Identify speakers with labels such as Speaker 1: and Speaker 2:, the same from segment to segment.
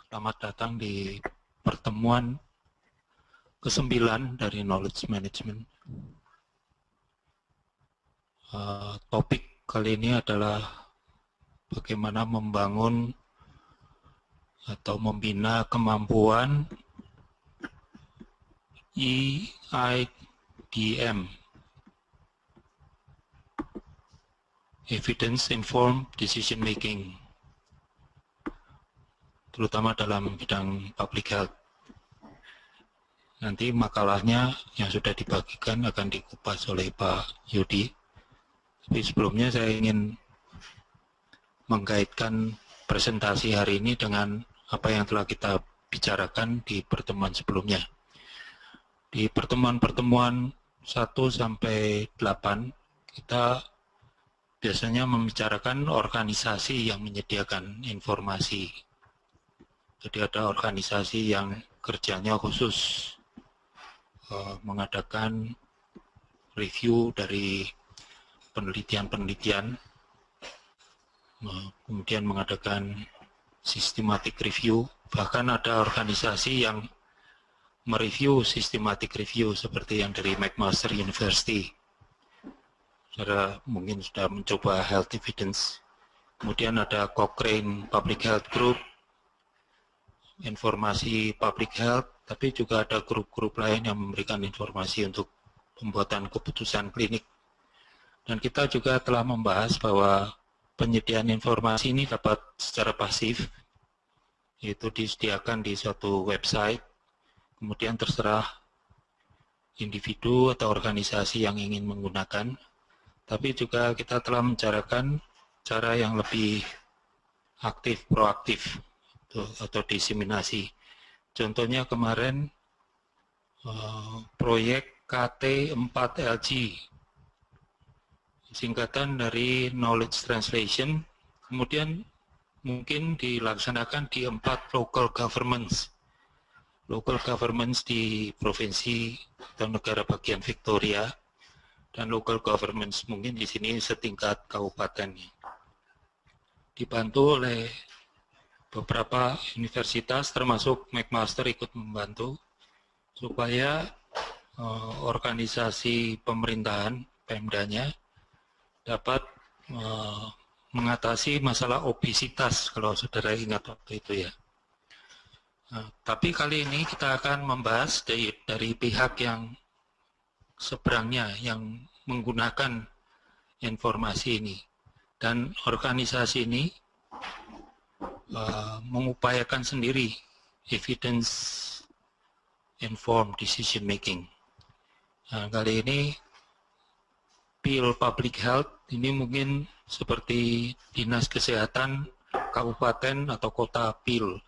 Speaker 1: Selamat datang di pertemuan ke-9 dari Knowledge Management. Topik kali ini adalah bagaimana membangun atau membina kemampuan EIDM, Evidence Informed Decision Making, terutama dalam bidang public health. Nanti makalahnya yang sudah dibagikan akan dikupas oleh Pak Yudi. Tapi sebelumnya saya ingin mengkaitkan presentasi hari ini dengan apa yang telah kita bicarakan di pertemuan sebelumnya. Di pertemuan-pertemuan 1 sampai 8 kita biasanya membicarakan organisasi yang menyediakan informasi. Jadi ada organisasi yang kerjanya khusus mengadakan review dari penelitian-penelitian, kemudian mengadakan systematic review, bahkan ada organisasi yang mereview systematic review seperti yang dari McMaster University. Saudara mungkin sudah mencoba health evidence. Kemudian ada Cochrane Public Health Group, informasi public health, tapi juga ada grup-grup lain yang memberikan informasi untuk pembuatan keputusan klinik. Dan kita juga telah membahas bahwa penyediaan informasi ini dapat secara pasif, yaitu disediakan di suatu website, kemudian terserah individu atau organisasi yang ingin menggunakan. Tapi juga kita telah membicarakan cara yang lebih aktif, proaktif, atau diseminasi. Contohnya kemarin proyek KT4LG, singkatan dari Knowledge Translation, kemudian mungkin dilaksanakan di 4 local governments. Local governments di provinsi atau negara bagian Victoria, dan local governments mungkin di sini setingkat kabupaten. Dibantu oleh beberapa universitas termasuk McMaster ikut membantu supaya organisasi pemerintahan Pemdanya dapat mengatasi masalah obesitas, kalau saudara ingat waktu itu ya. Tapi kali ini kita akan membahas dari pihak yang seberangnya, yang menggunakan informasi ini. Dan organisasi ini mengupayakan sendiri evidence informed decision making. Nah, kali ini PIL Public Health ini mungkin seperti Dinas Kesehatan Kabupaten atau Kota PIL.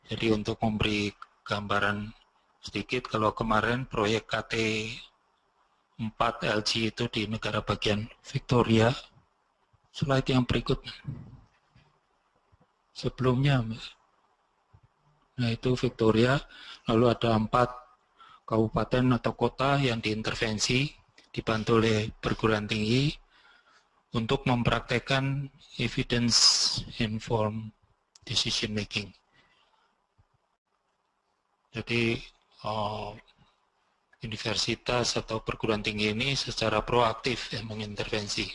Speaker 1: Jadi untuk memberi gambaran sedikit, kalau kemarin proyek KT4LG itu di negara bagian Victoria, slide yang berikutnya. Sebelumnya, nah itu Victoria, lalu ada 4 kabupaten atau kota yang diintervensi, dibantu oleh perguruan tinggi untuk mempraktekkan evidence informed decision making. Jadi universitas atau perguruan tinggi ini secara proaktif mengintervensi.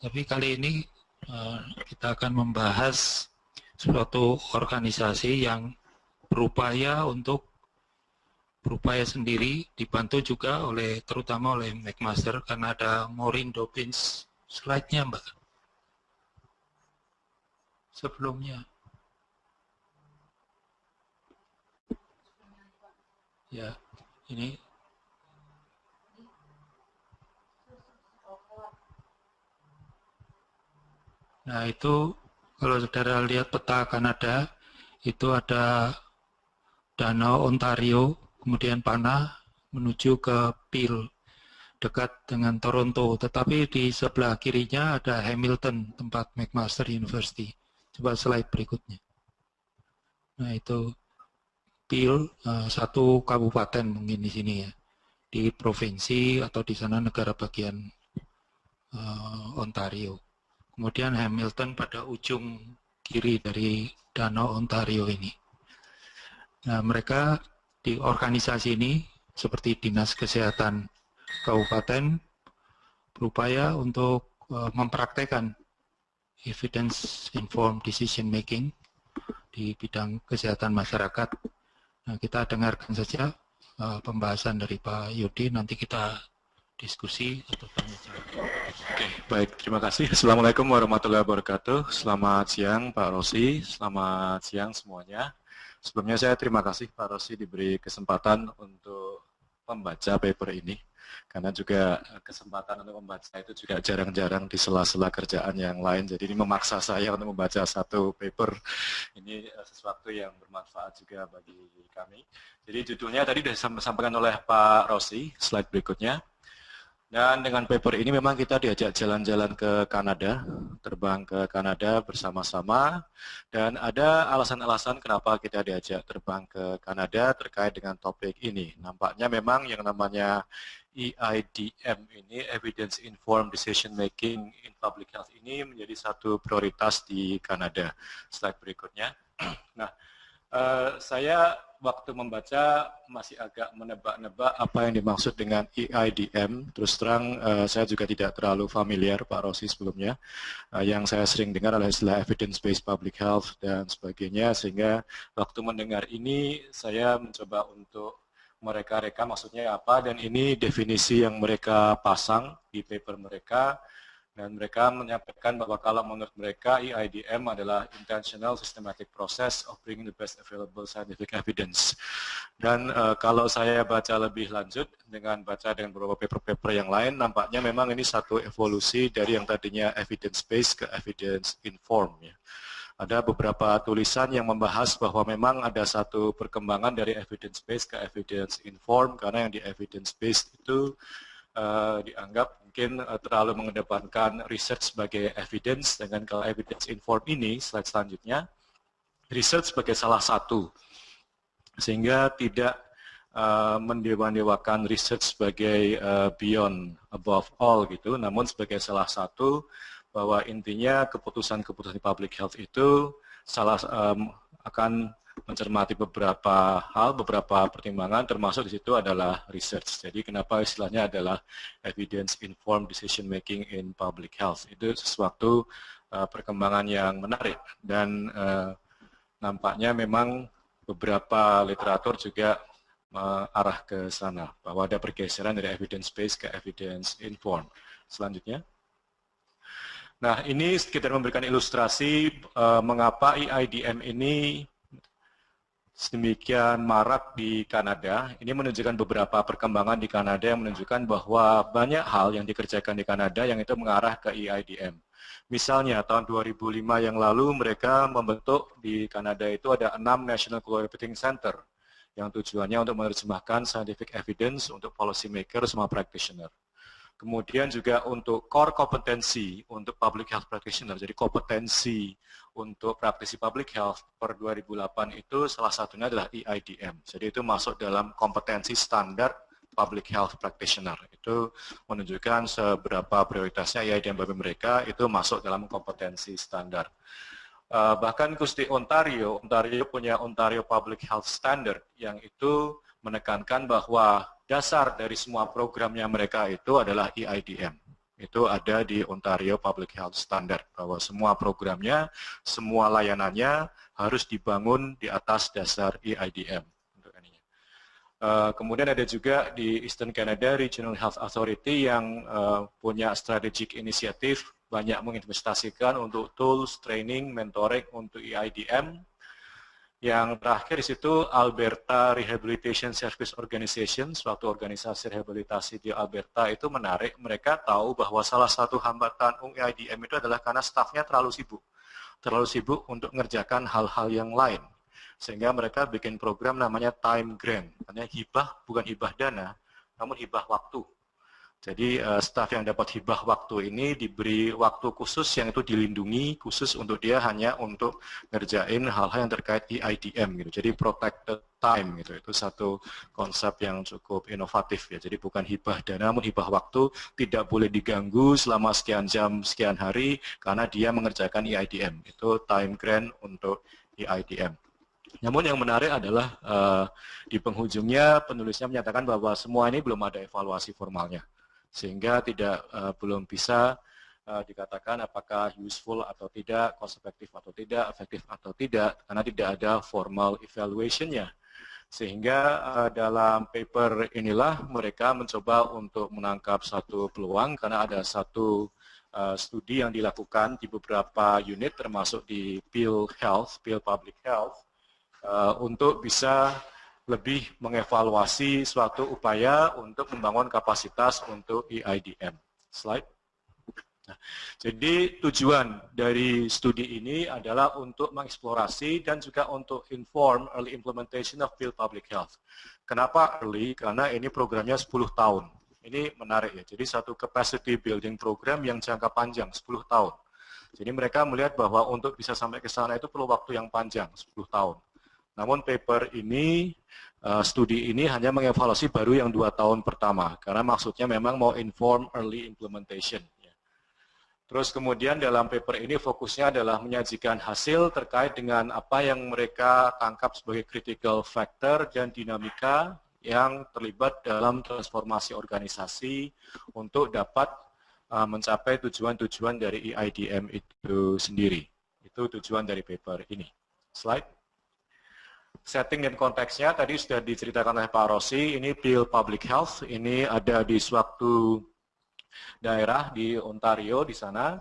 Speaker 1: Tapi kali ini kita akan membahas suatu organisasi yang berupaya sendiri, dibantu juga terutama oleh McMaster, karena ada Maureen Dobbins. Slide-nya Mbak. Sebelumnya. Ya, ini. Nah itu kalau saudara lihat peta Kanada, itu ada Danau Ontario, kemudian panah menuju ke Peel, dekat dengan Toronto. Tetapi di sebelah kirinya ada Hamilton, tempat McMaster University. Coba slide berikutnya. Nah itu Peel, satu kabupaten mungkin di sini ya, di provinsi atau di sana negara bagian Ontario. Kemudian Hamilton pada ujung kiri dari Danau Ontario ini. Nah, mereka di organisasi ini seperti Dinas Kesehatan Kabupaten berupaya untuk mempraktekkan evidence informed decision making di bidang kesehatan masyarakat. Nah, kita dengarkan saja pembahasan dari Pak Yudi, nanti kita diskusi atau tanya jawab.
Speaker 2: Oke, baik, terima kasih. Assalamualaikum warahmatullahi wabarakatuh. Selamat siang Pak Rosi, selamat siang semuanya. Sebelumnya saya terima kasih Pak Rosi diberi kesempatan untuk membaca paper ini. Karena juga kesempatan untuk membaca itu juga jarang-jarang di sela-sela kerjaan yang lain. Jadi ini memaksa saya untuk membaca satu paper. Ini sesuatu yang bermanfaat juga bagi kami. Jadi judulnya tadi sudah disampaikan oleh Pak Rosi, slide berikutnya. Dan dengan paper ini memang kita diajak jalan-jalan ke Kanada, terbang ke Kanada bersama-sama. Dan ada alasan-alasan kenapa kita diajak terbang ke Kanada terkait dengan topik ini. Nampaknya memang yang namanya EIDM ini, Evidence Informed Decision Making in Public Health ini menjadi satu prioritas di Kanada. Slide berikutnya. Nah, saya waktu membaca masih agak menebak-nebak apa yang dimaksud dengan EIDM. Terus terang saya juga tidak terlalu familiar Pak Rosi sebelumnya. Yang saya sering dengar adalah istilah evidence-based public health dan sebagainya. Sehingga waktu mendengar ini saya mencoba untuk mereka-reka maksudnya apa. Dan ini definisi yang mereka pasang di paper mereka. Dan mereka menyampaikan bahwa kalau menurut mereka EIDM adalah intentional systematic process of bringing the best available scientific evidence. Dan kalau saya baca lebih lanjut dengan beberapa paper-paper yang lain, nampaknya memang ini satu evolusi dari yang tadinya evidence-based ke evidence-informed. Ya. Ada beberapa tulisan yang membahas bahwa memang ada satu perkembangan dari evidence-based ke evidence-informed, karena yang di evidence-based itu dianggap mungkin terlalu mengedepankan research sebagai evidence, dengan kalau evidence informed ini, slide selanjutnya, research sebagai salah satu, sehingga tidak mendewa-dewakan research sebagai beyond, above all gitu, namun sebagai salah satu, bahwa intinya keputusan-keputusan public health itu akan mencermati beberapa hal, beberapa pertimbangan, termasuk di situ adalah research. Jadi kenapa istilahnya adalah evidence-informed decision making in public health. Itu sesuatu perkembangan yang menarik dan nampaknya memang beberapa literatur juga mengarah ke sana, bahwa ada pergeseran dari evidence-based ke evidence-informed. Selanjutnya. Nah, ini sekitar memberikan ilustrasi mengapa EIDM ini sedemikian marak di Kanada. Ini menunjukkan beberapa perkembangan di Kanada yang menunjukkan bahwa banyak hal yang dikerjakan di Kanada yang itu mengarah ke EIDM. Misalnya tahun 2005 yang lalu mereka membentuk di Kanada itu ada 6 National Collaborating Center yang tujuannya untuk menerjemahkan scientific evidence untuk policy maker sama practitioner. Kemudian juga untuk core kompetensi untuk public health practitioner, jadi kompetensi untuk praktisi public health per 2008 itu salah satunya adalah EIDM. Jadi itu masuk dalam kompetensi standar public health practitioner. Itu menunjukkan seberapa prioritasnya EIDM bagi mereka itu masuk dalam kompetensi standar. Bahkan khusus di Ontario punya Ontario Public Health Standard yang itu menekankan bahwa dasar dari semua programnya mereka itu adalah EIDM. Itu ada di Ontario Public Health Standard, bahwa semua programnya, semua layanannya harus dibangun di atas dasar EIDM. Kemudian ada juga di Eastern Canada Regional Health Authority yang punya strategic initiative, banyak menginvestasikan untuk tools, training, mentoring untuk EIDM. Yang terakhir di situ Alberta Rehabilitation Service Organization, suatu organisasi rehabilitasi di Alberta itu menarik. Mereka tahu bahwa salah satu hambatan EIDM itu adalah karena stafnya terlalu sibuk untuk mengerjakan hal-hal yang lain. Sehingga mereka bikin program namanya time grant, artinya hibah bukan hibah dana, namun hibah waktu. Jadi staf yang dapat hibah waktu ini diberi waktu khusus yang itu dilindungi khusus untuk dia hanya untuk ngerjain hal-hal yang terkait EIDM gitu. Jadi protected time gitu. Itu satu konsep yang cukup inovatif ya. Jadi bukan hibah dana namun hibah waktu, tidak boleh diganggu selama sekian jam, sekian hari karena dia mengerjakan EIDM. Itu time grant untuk EIDM. Namun yang menarik adalah di penghujungnya penulisnya menyatakan bahwa semua ini belum ada evaluasi formalnya, sehingga belum bisa dikatakan apakah useful atau tidak, cost effective atau tidak, efektif atau tidak, karena tidak ada formal evaluation-nya. Sehingga dalam paper inilah mereka mencoba untuk menangkap satu peluang, karena ada satu studi yang dilakukan di beberapa unit termasuk di Peel Public Health, untuk bisa lebih mengevaluasi suatu upaya untuk membangun kapasitas untuk EIDM. Slide. Nah, jadi tujuan dari studi ini adalah untuk mengeksplorasi dan juga untuk inform early implementation of Peel Public Health. Kenapa early? Karena ini programnya 10 tahun. Ini menarik ya, jadi satu capacity building program yang jangka panjang, 10 tahun. Jadi mereka melihat bahwa untuk bisa sampai ke sana itu perlu waktu yang panjang, 10 tahun. Namun paper ini, studi ini hanya mengevaluasi baru yang 2 tahun pertama, karena maksudnya memang mau inform early implementation. Terus kemudian dalam paper ini fokusnya adalah menyajikan hasil terkait dengan apa yang mereka tangkap sebagai critical factor dan dinamika yang terlibat dalam transformasi organisasi untuk dapat mencapai tujuan-tujuan dari EIDM itu sendiri. Itu tujuan dari paper ini. Slide. Setting dan konteksnya tadi sudah diceritakan oleh Pak Rossi, ini Peel Public Health, ini ada di suatu daerah di Ontario di sana,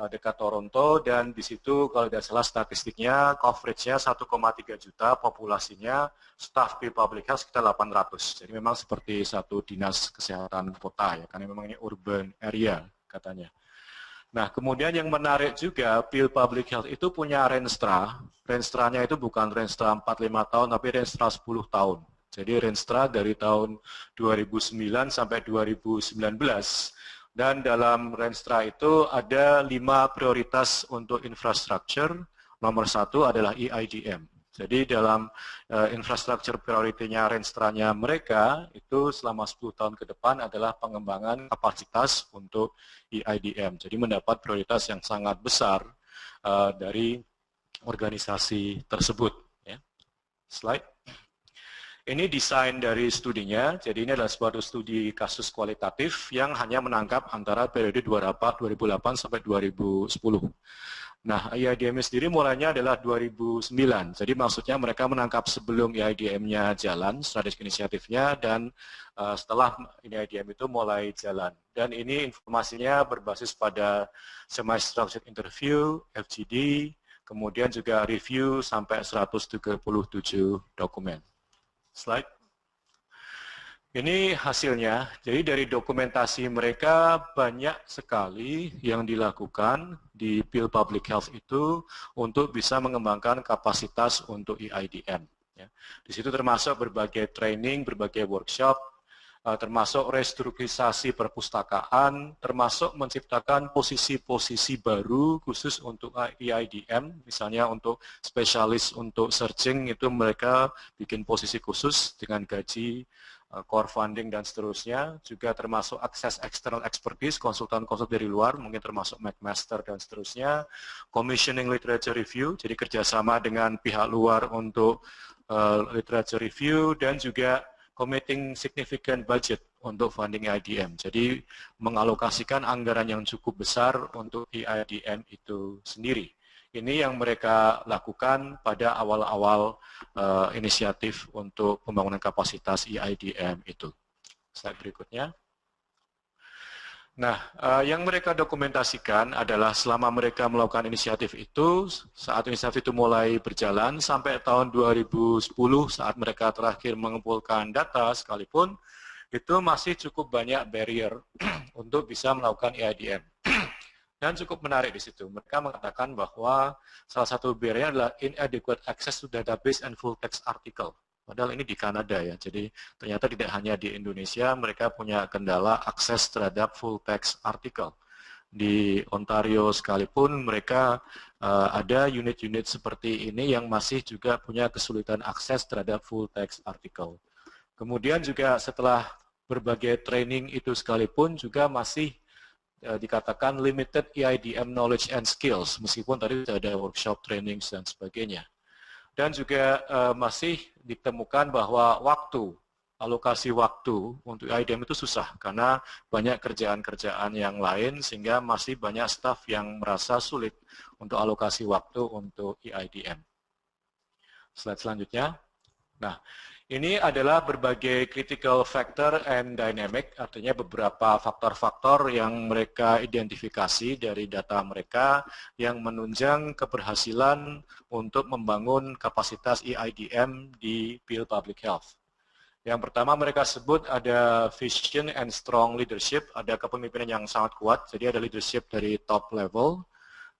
Speaker 2: dekat Toronto, dan di situ kalau tidak salah statistiknya, coverage-nya 1,3 juta, populasinya, staff Peel Public Health sekitar 800. Jadi memang seperti satu dinas kesehatan kota ya, karena memang ini urban area katanya. Nah, kemudian yang menarik juga, Peel Public Health itu punya renstra. Renstranya itu bukan renstra 4-5 tahun, tapi renstra 10 tahun. Jadi renstra dari tahun 2009 sampai 2019. Dan dalam renstra itu ada 5 prioritas untuk infrastruktur. Nomor 1 adalah EIDM. Jadi dalam infrastruktur prioritinya renstranya mereka itu selama 10 tahun ke depan adalah pengembangan kapasitas untuk EIDM. Jadi mendapat prioritas yang sangat besar dari organisasi tersebut. Ya. Slide. Ini desain dari studinya, jadi ini adalah suatu studi kasus kualitatif yang hanya menangkap antara periode 2008 sampai 2010. Nah, EIDM sendiri mulainya adalah 2009, jadi maksudnya mereka menangkap sebelum EIDM-nya jalan, strategi inisiatifnya, dan setelah EIDM itu mulai jalan. Dan ini informasinya berbasis pada semi-structured interview, FGD, kemudian juga review sampai 137 dokumen. Slide. Ini hasilnya, jadi dari dokumentasi mereka banyak sekali yang dilakukan di Peel Public Health itu untuk bisa mengembangkan kapasitas untuk EIDM. Ya. Di situ termasuk berbagai training, berbagai workshop, termasuk restrukturisasi perpustakaan, termasuk menciptakan posisi-posisi baru khusus untuk EIDM, misalnya untuk spesialis untuk searching itu mereka bikin posisi khusus dengan gaji, core funding dan seterusnya, juga termasuk akses external expertise, konsultan-konsultan dari luar, mungkin termasuk McMaster dan seterusnya, commissioning literature review, jadi kerjasama dengan pihak luar untuk literature review, dan juga committing significant budget untuk funding EIDM. Jadi mengalokasikan anggaran yang cukup besar untuk EIDM itu sendiri. Ini yang mereka lakukan pada awal-awal inisiatif untuk pembangunan kapasitas EIDM itu. Slide berikutnya. Nah, yang mereka dokumentasikan adalah selama mereka melakukan inisiatif itu, saat inisiatif itu mulai berjalan sampai tahun 2010 saat mereka terakhir mengumpulkan data sekalipun, itu masih cukup banyak barrier untuk bisa melakukan EIDM. Dan cukup menarik di situ. Mereka mengatakan bahwa salah satu barrier adalah inadequate access to database and full text article. Padahal ini di Kanada ya, jadi ternyata tidak hanya di Indonesia, mereka punya kendala akses terhadap full text article. Di Ontario sekalipun mereka ada unit-unit seperti ini yang masih juga punya kesulitan akses terhadap full text article. Kemudian juga setelah berbagai training itu sekalipun juga masih dikatakan limited EIDM knowledge and skills, meskipun tadi ada workshop, training, dan sebagainya. Dan juga masih ditemukan bahwa alokasi waktu untuk EIDM itu susah karena banyak kerjaan-kerjaan yang lain sehingga masih banyak staf yang merasa sulit untuk alokasi waktu untuk EIDM. Slide selanjutnya. Nah, ini adalah berbagai critical factor and dynamic, artinya beberapa faktor-faktor yang mereka identifikasi dari data mereka yang menunjang keberhasilan untuk membangun kapasitas EIDM di field public health. Yang pertama mereka sebut ada vision and strong leadership, ada kepemimpinan yang sangat kuat, jadi ada leadership dari top level,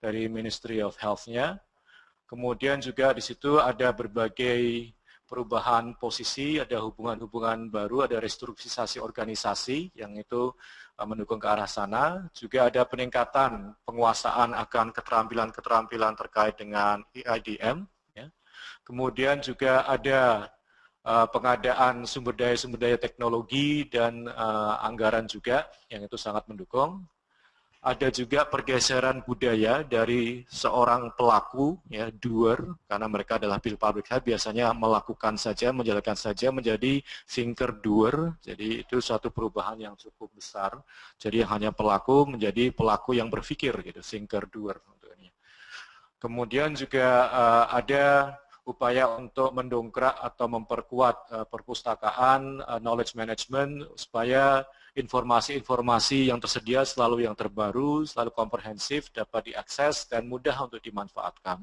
Speaker 2: dari Ministry of Health-nya. Kemudian juga di situ ada berbagai perubahan posisi, ada hubungan-hubungan baru, ada restrukturisasi organisasi yang itu mendukung ke arah sana. Juga ada peningkatan penguasaan akan keterampilan-keterampilan terkait dengan EIDM. Ya. Kemudian juga ada pengadaan sumber daya teknologi dan anggaran juga yang itu sangat mendukung. Ada juga pergeseran budaya dari seorang pelaku, ya, doer, karena mereka adalah field public health, biasanya melakukan saja, menjalankan saja, menjadi thinker doer. Jadi itu suatu perubahan yang cukup besar. Jadi hanya pelaku menjadi pelaku yang berpikir, gitu, thinker doer. Kemudian juga ada upaya untuk mendongkrak atau memperkuat perpustakaan, knowledge management, supaya informasi-informasi yang tersedia selalu yang terbaru, selalu komprehensif, dapat diakses dan mudah untuk dimanfaatkan.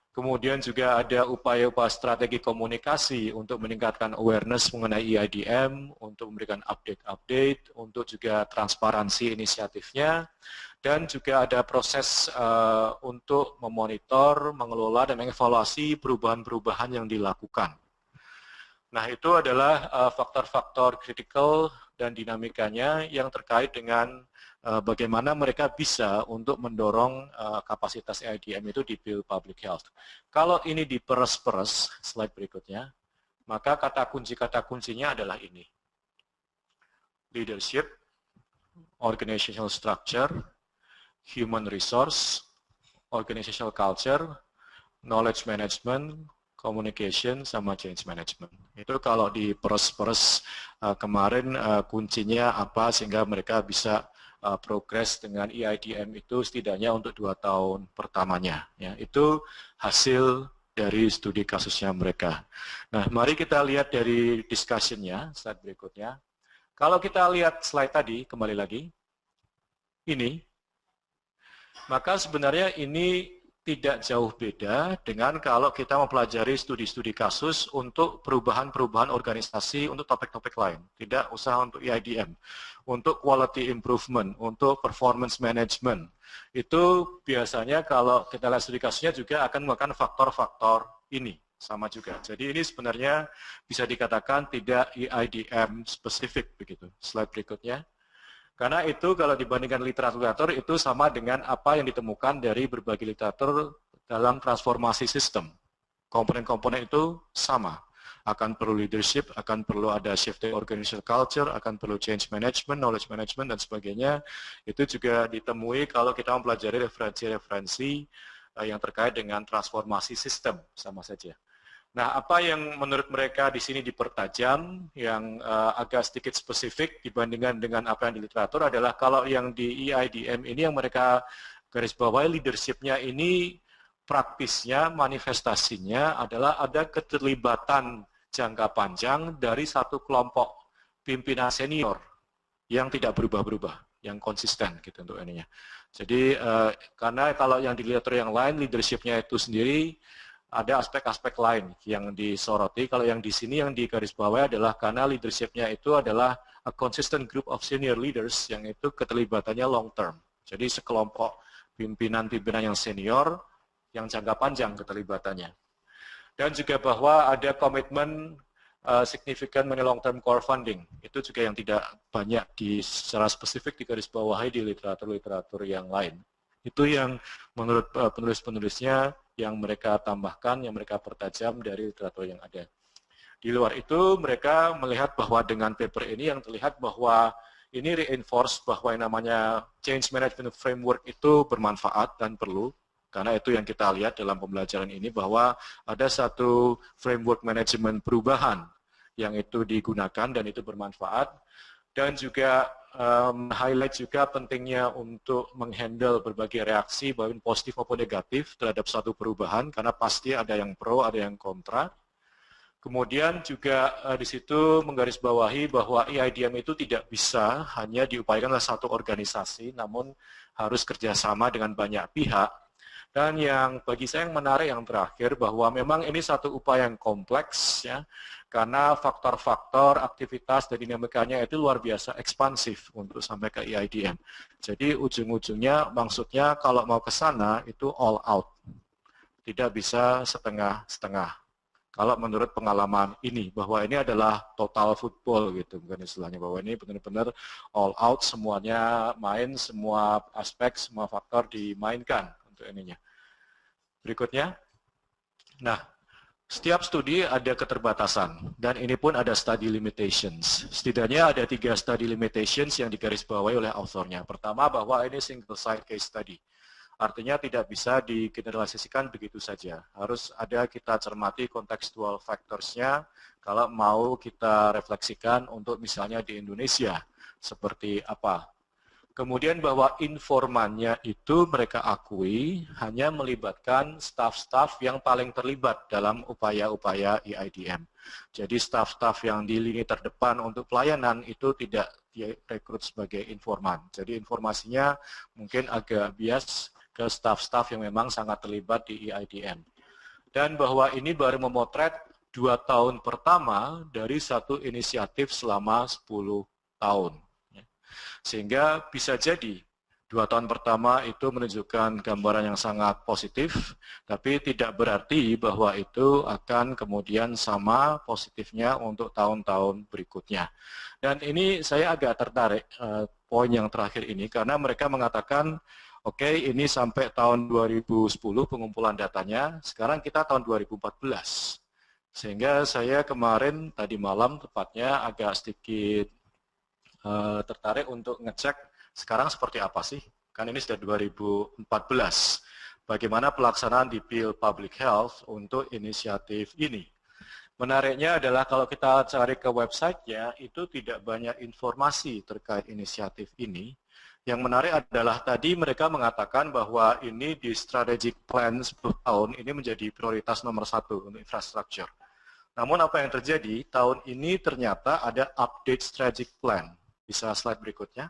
Speaker 2: Kemudian juga ada upaya-upaya strategi komunikasi untuk meningkatkan awareness mengenai EIDM, untuk memberikan update-update, untuk juga transparansi inisiatifnya, dan juga ada proses untuk memonitor, mengelola, dan mengevaluasi perubahan-perubahan yang dilakukan. Nah, itu adalah faktor-faktor kritikal dan dinamikanya yang terkait dengan bagaimana mereka bisa untuk mendorong kapasitas EIDM itu di field public health. Kalau ini diperes-peres, slide berikutnya, maka kata kuncinya adalah ini. Leadership, organizational structure, human resource, organizational culture, knowledge management, communication, sama change management. Itu kalau diperes-peres kemarin kuncinya apa sehingga mereka bisa progres dengan EIDM itu setidaknya untuk 2 tahun pertamanya. Ya, itu hasil dari studi kasusnya mereka. Nah, mari kita lihat dari discussion-nya, slide berikutnya. Kalau kita lihat slide tadi, kembali lagi, ini, maka sebenarnya ini tidak jauh beda dengan kalau kita mempelajari studi-studi kasus untuk perubahan-perubahan organisasi untuk topik-topik lain. Tidak usah untuk EIDM, untuk quality improvement, untuk performance management. Itu biasanya kalau kita lihat studi kasusnya juga akan menggunakan faktor-faktor ini. Sama juga. Jadi ini sebenarnya bisa dikatakan tidak EIDM spesifik begitu. Slide berikutnya. Karena itu kalau dibandingkan literatur itu sama dengan apa yang ditemukan dari berbagai literatur dalam transformasi sistem. Komponen-komponen itu sama. Akan perlu leadership, akan perlu ada shifting organizational culture, akan perlu change management, knowledge management, dan sebagainya. Itu juga ditemui kalau kita mempelajari referensi-referensi yang terkait dengan transformasi sistem, sama saja. Nah, apa yang menurut mereka di sini dipertajam, yang agak sedikit spesifik dibandingkan dengan apa yang di literatur adalah kalau yang di EIDM ini yang mereka garis bawahi leadership-nya ini praktisnya, manifestasinya adalah ada keterlibatan jangka panjang dari satu kelompok pimpinan senior yang tidak berubah-berubah, yang konsisten gitu untuk ininya. Jadi karena kalau yang di literatur yang lain leadership-nya itu sendiri ada aspek-aspek lain yang disoroti. Kalau yang di sini yang digarisbawahi adalah karena leadership-nya itu adalah a consistent group of senior leaders yang itu keterlibatannya long term. Jadi sekelompok pimpinan-pimpinan yang senior yang jangka panjang keterlibatannya. Dan juga bahwa ada komitmen signifikan mengenai long term core funding. Itu juga yang tidak banyak secara spesifik digarisbawahi di literatur-literatur yang lain. Itu yang menurut penulis-penulisnya yang mereka tambahkan, yang mereka pertajam dari literatur yang ada. Di luar itu mereka melihat bahwa dengan paper ini yang terlihat bahwa ini reinforce bahwa yang namanya change management framework itu bermanfaat dan perlu. Karena itu yang kita lihat dalam pembelajaran ini bahwa ada satu framework manajemen perubahan yang itu digunakan dan itu bermanfaat. Dan juga highlight juga pentingnya untuk menghandle berbagai reaksi, baik positif maupun negatif terhadap suatu perubahan, karena pasti ada yang pro, ada yang kontra. Kemudian juga di situ menggarisbawahi bahwa EIDM itu tidak bisa hanya diupayakan oleh satu organisasi, namun harus kerjasama dengan banyak pihak. Dan yang bagi saya yang menarik yang terakhir bahwa memang ini satu upaya yang kompleks ya, karena faktor-faktor aktivitas dan dinamikanya itu luar biasa ekspansif untuk sampai ke EIDM. Jadi ujung-ujungnya maksudnya kalau mau ke sana itu all out, tidak bisa setengah-setengah. Kalau menurut pengalaman ini, bahwa ini adalah total football gitu, bukan istilahnya, bahwa ini benar-benar all out, semuanya main, semua aspek, semua faktor dimainkan untuk ininya. Berikutnya, nah, setiap studi ada keterbatasan, dan ini pun ada study limitations. Setidaknya ada 3 study limitations yang digarisbawahi oleh authornya. Pertama, bahwa ini single site case study. Artinya tidak bisa digeneralisasikan begitu saja. Harus ada kita cermati contextual factors-nya kalau mau kita refleksikan untuk misalnya di Indonesia seperti apa. Kemudian bahwa informannya itu mereka akui hanya melibatkan staf-staf yang paling terlibat dalam upaya-upaya EIDM. Jadi staf-staf yang di lini terdepan untuk pelayanan itu tidak direkrut sebagai informan. Jadi informasinya mungkin agak bias ke staf-staf yang memang sangat terlibat di EIDM. Dan bahwa ini baru memotret 2 tahun pertama dari satu inisiatif selama 10 tahun. Sehingga bisa jadi 2 tahun pertama itu menunjukkan gambaran yang sangat positif, tapi tidak berarti bahwa itu akan kemudian sama positifnya untuk tahun-tahun berikutnya. Dan ini saya agak tertarik poin yang terakhir ini, karena mereka mengatakan oke, ini sampai tahun 2010 pengumpulan datanya, sekarang kita tahun 2014. Sehingga saya kemarin, tadi malam tepatnya, agak sedikit tertarik untuk ngecek sekarang seperti apa sih. Kan ini sudah 2014. Bagaimana pelaksanaan di PIL Public Health untuk inisiatif ini. Menariknya adalah kalau kita cari ke websitenya, itu tidak banyak informasi terkait inisiatif ini. Yang menarik adalah tadi mereka mengatakan bahwa ini di strategic plan 10 tahun ini menjadi prioritas nomor 1 untuk infrastruktur. Namun apa yang terjadi, tahun ini ternyata ada update strategic plan. Bisa slide berikutnya.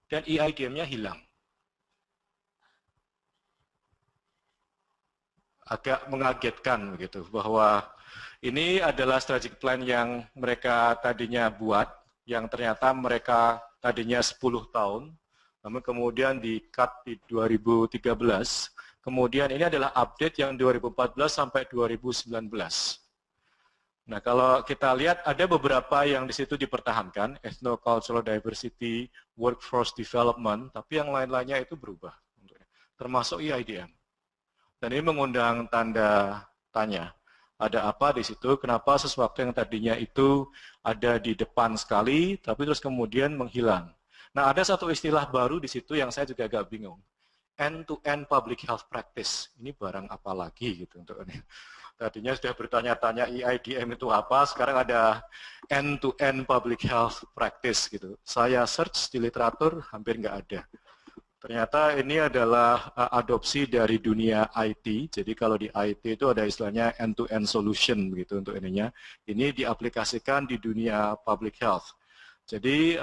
Speaker 2: Dan EIDM-nya hilang. Agak mengagetkan begitu, bahwa ini adalah strategic plan yang mereka tadinya buat, yang ternyata mereka tadinya 10 tahun, namun kemudian di-cut di 2013. Kemudian ini adalah update yang 2014 sampai 2019. Nah, kalau kita lihat ada beberapa yang di situ dipertahankan, ethno-cultural diversity, workforce development, tapi yang lain-lainnya itu berubah, termasuk EIDM. Dan ini mengundang tanda tanya. Ada apa di situ? Kenapa sesuatu yang tadinya itu ada di depan sekali, tapi terus kemudian menghilang? Nah, ada satu istilah baru di situ yang saya juga agak bingung. End-to-end public health practice. Ini barang apa lagi gitu untuk ini? Tadinya sudah bertanya-tanya EIDM itu apa, sekarang ada end-to-end public health practice gitu. Saya search di literatur hampir nggak ada. Ternyata ini adalah adopsi dari dunia IT. Jadi kalau di IT itu ada istilahnya end-to-end solution begitu untuk ininya. Ini diaplikasikan di dunia public health. Jadi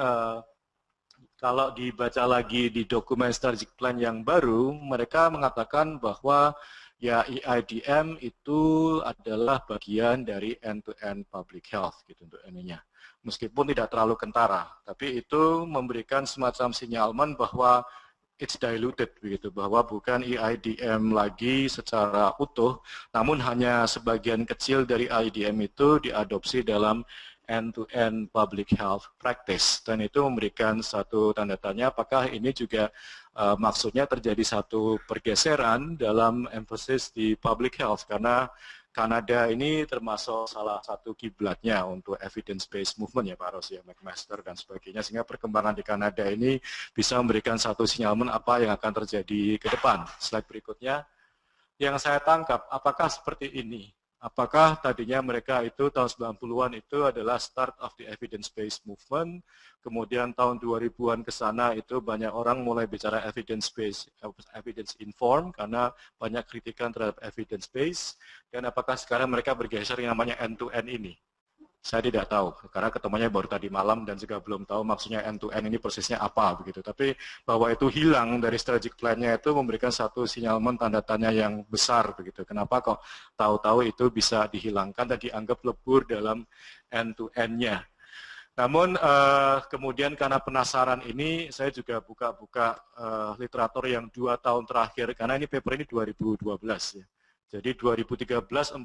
Speaker 2: kalau dibaca lagi di dokumen strategic plan yang baru, mereka mengatakan bahwa ya EIDM itu adalah bagian dari end-to-end public health gitu untuk ininya. Meskipun tidak terlalu kentara, tapi itu memberikan semacam sinyalmen bahwa it's diluted begitu, bahwa bukan EIDM lagi secara utuh, namun hanya sebagian kecil dari EIDM itu diadopsi dalam end-to-end public health practice, dan itu memberikan satu tanda tanya apakah ini juga maksudnya terjadi satu pergeseran dalam emphasis di public health, karena Kanada ini termasuk salah satu kiblatnya untuk evidence-based movement ya Pak Ros, ya, McMaster dan sebagainya, sehingga perkembangan di Kanada ini bisa memberikan satu sinyalmen apa yang akan terjadi ke depan. Slide berikutnya, yang saya tangkap, apakah seperti ini? Apakah tadinya mereka itu tahun 90-an itu adalah start of the evidence-based movement, kemudian tahun 2000-an ke sana itu banyak orang mulai bicara evidence-based, evidence-informed karena banyak kritikan terhadap evidence-based, dan apakah sekarang mereka bergeser yang namanya end-to-end ini? Saya tidak tahu, karena ketemunya baru tadi malam dan juga belum tahu maksudnya end-to-end ini prosesnya apa begitu. Tapi bahwa itu hilang dari strategic plan-nya itu memberikan satu sinyalmen tanda tanya yang besar begitu. Kenapa kok tahu-tahu itu bisa dihilangkan dan dianggap lebur dalam end-to-end-nya. Namun kemudian karena penasaran ini, saya juga buka-buka literatur yang 2 tahun terakhir, karena ini paper ini 2012 ya. Jadi 2013-14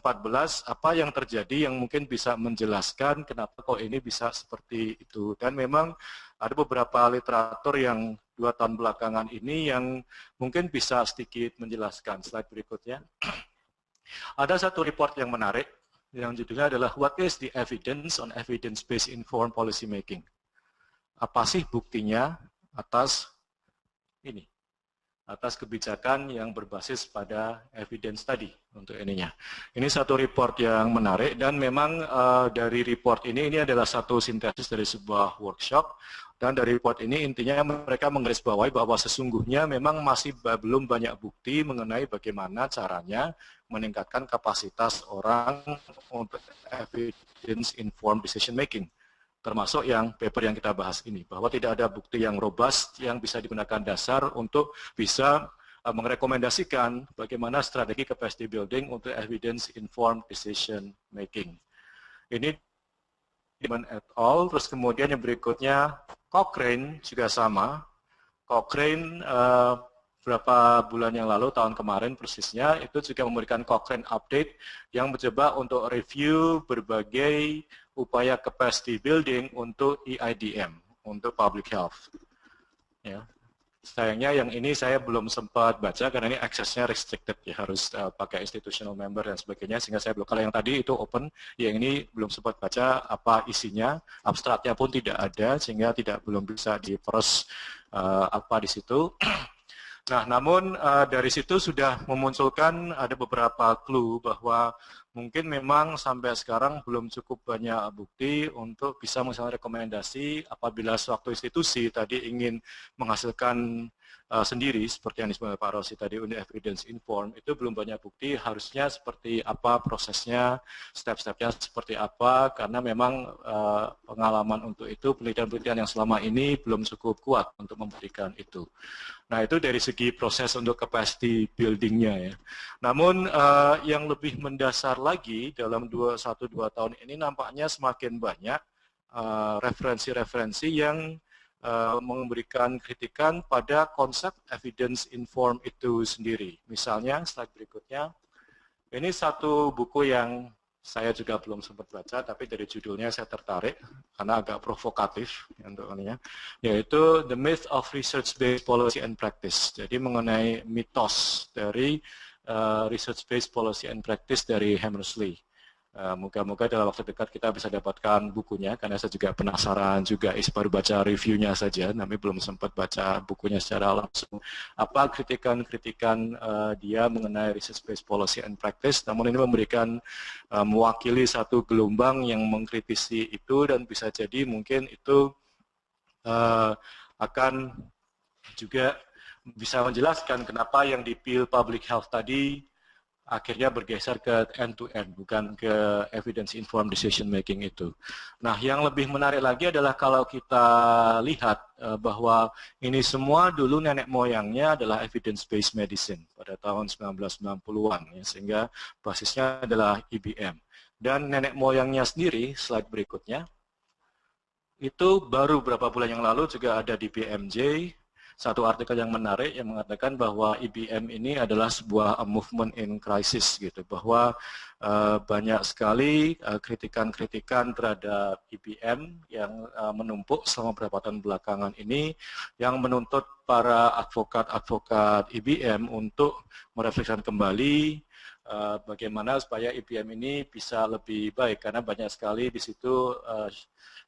Speaker 2: apa yang terjadi yang mungkin bisa menjelaskan kenapa kok ini bisa seperti itu. Dan memang ada beberapa literatur yang 2 tahun belakangan ini yang mungkin bisa sedikit menjelaskan. Slide berikutnya. Ada satu report yang menarik yang judulnya adalah What is the evidence on evidence-based informed policy making? Apa sih buktinya atas ini? Atas kebijakan yang berbasis pada evidence tadi untuk ininya. Ini satu report yang menarik dan memang dari report ini adalah satu sintesis dari sebuah workshop, dan dari report ini intinya mereka menggarisbawahi bahwa sesungguhnya memang masih belum banyak bukti mengenai bagaimana caranya meningkatkan kapasitas orang untuk evidence informed decision making. Termasuk yang paper yang kita bahas ini, bahwa tidak ada bukti yang robust yang bisa digunakan dasar untuk bisa merekomendasikan bagaimana strategi capacity building untuk evidence informed decision making. Ini et al. Terus kemudian yang berikutnya Cochrane juga sama. Cochrane beberapa bulan yang lalu, tahun kemarin persisnya, itu juga memberikan Cochrane update yang mencoba untuk review berbagai upaya capacity building untuk EIDM, untuk public health. Ya. Sayangnya yang ini saya belum sempat baca karena ini aksesnya restricted, ya, harus pakai institutional member dan sebagainya, sehingga saya belum. Kalau yang tadi itu open, yang ini belum sempat baca apa isinya, abstraknya pun tidak ada, sehingga belum bisa diperos apa di situ. Nah, namun dari situ sudah memunculkan ada beberapa clue bahwa mungkin memang sampai sekarang belum cukup banyak bukti untuk bisa misalnya rekomendasi apabila suatu institusi tadi ingin menghasilkan sendiri seperti yang disebut Pak Rosi tadi untuk evidence informed, itu belum banyak bukti harusnya seperti apa prosesnya, step-stepnya seperti apa, karena memang pengalaman untuk itu, penelitian-penelitian yang selama ini belum cukup kuat untuk memberikan itu. Nah, itu dari segi proses untuk capacity building-nya ya. Namun yang lebih mendasar lagi dalam 1-2 tahun ini nampaknya semakin banyak referensi-referensi yang memberikan kritikan pada konsep evidence informed itu sendiri. Misalnya, slide berikutnya, ini satu buku yang saya juga belum sempat baca, tapi dari judulnya saya tertarik karena agak provokatif untuk ini, yaitu The Myth of Research-Based Policy and Practice. Jadi mengenai mitos dari Research-Based Policy and Practice dari Hammersley. Moga-moga dalam waktu dekat kita bisa dapatkan bukunya, karena saya juga penasaran juga, baru baca reviewnya saja, tapi belum sempat baca bukunya secara langsung. Apa kritikan-kritikan dia mengenai research-based policy and practice, namun ini memberikan mewakili satu gelombang yang mengkritisi itu, dan bisa jadi mungkin itu akan juga bisa menjelaskan kenapa yang di field public health tadi akhirnya bergeser ke end-to-end, bukan ke evidence-informed decision making itu. Nah, yang lebih menarik lagi adalah kalau kita lihat bahwa ini semua dulu nenek moyangnya adalah evidence-based medicine pada tahun 1990-an, ya, sehingga basisnya adalah IBM. Dan nenek moyangnya sendiri, slide berikutnya, itu baru beberapa bulan yang lalu juga ada di BMJ, satu artikel yang menarik yang mengatakan bahwa IBM ini adalah sebuah movement in crisis gitu, bahwa banyak sekali kritikan-kritikan terhadap IBM yang menumpuk selama beberapa tahun belakangan ini, yang menuntut para advokat-advokat IBM untuk merefleksikan kembali bagaimana supaya EPM ini bisa lebih baik, karena banyak sekali di situ